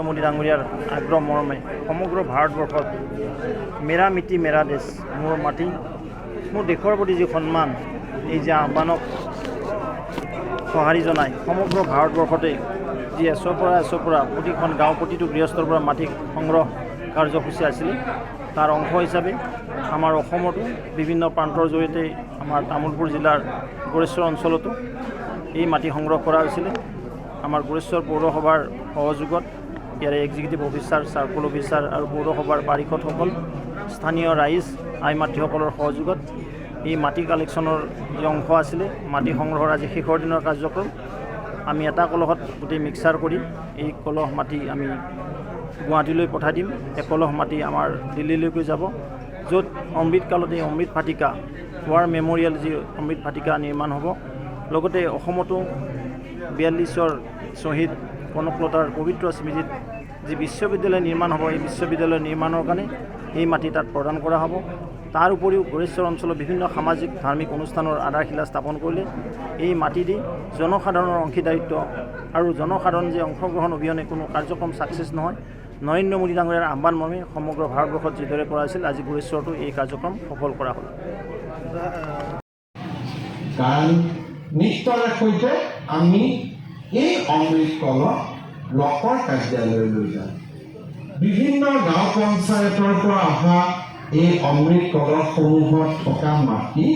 মোদী ডাঙৰীয়াৰ আগ্ৰহ মৰমে সমগ্ৰ ভাৰতবৰ্ষত মেৰা মিটি মেৰা দেশ, মোৰ মাটি মোৰ দেশৰ প্ৰতি যি সন্মান, এই যে আহ্বানক সঁহাৰি জনাই সমগ্ৰ ভাৰতবৰ্ষতে যি এছৰ পৰা প্ৰতিখন গাঁও প্ৰতিটো গৃহস্থৰ পৰা মাটি সংগ্ৰহ কাৰ্যসূচী আছিলে, তাৰ অংশ হিচাপে আমাৰ অসমতো বিভিন্ন প্ৰান্তৰ জৰিয়তে আমাৰ তামোলপুৰ জিলাৰ গোৰেশ্বৰ অঞ্চলতো এই মাটি সংগ্ৰহ কৰা হৈছিলে। আমাৰ গোৰেশ্বৰ পৌৰসভাৰ সহযোগত ইয়াৰে এক্সিকিউটিভ অফিচাৰ, চাৰ্কল অফিচাৰ আৰু পৌৰসভাৰ পাৰিষদসকল, স্থানীয় ৰাইজ, আই মাতৃসকলৰ সহযোগত এই মাটি কালেকশ্যনৰ যি অংশ আছিলে, মাটি সংগ্ৰহৰ আজি শেষৰ দিনৰ কাৰ্যক্ৰম। আমি এটা কলহত গোটেই মিক্সাৰ কৰি এই কলহ মাটি আমি গুৱাহাটীলৈ পঠাই দিম। কলহ মাটি আমাৰ দিল্লীলৈকে যাব, য'ত অমৃতকালত এই অমৃত ভাটিকা, ৱাৰ মেমৰিয়েল যি অমৃত ভাটিকা নিৰ্মাণ হ'ব। লগতে অসমতো 42ৰ শ্বহীদ কনকলতাৰ পবিত্ৰ স্মৃতিত যি বিশ্ববিদ্যালয় নিৰ্মাণ হ'ব, এই বিশ্ববিদ্যালয় নিৰ্মাণৰ কাৰণে এই মাটি তাত প্ৰদান কৰা হ'ব। তাৰ উপৰিও গোৰেশ্বৰ অঞ্চলৰ বিভিন্ন সামাজিক ধাৰ্মিক অনুষ্ঠানৰ আধাৰশিলা স্থাপন কৰিলে এই মাটি দি জনসাধাৰণৰ অংশীদাৰিত্ব আৰু জনসাধাৰণ যে অংশগ্ৰহণ অবিহনে কোনো কাৰ্যক্ৰম ছাকচেছ নহয়। নৰেন্দ্ৰ মোদী ডাঙৰীয়াৰ আহ্বান মৰ্মে সমগ্ৰ ভাৰতবৰ্ষত যিদৰে কৰা হৈছিল, আজি গোৰেশ্বৰতো এই কাৰ্যক্ৰম সফল কৰা হ'ল। কাৰণ নিষ্ঠাৰে সৈতে আমি এই অমৃত কলহ ব্লকৰ কাৰ্যালয়লৈ লৈ যাম। বিভিন্ন গাঁও পঞ্চায়তৰ পৰা অহা এই অমৃত কলহসমূহত থকা মাটি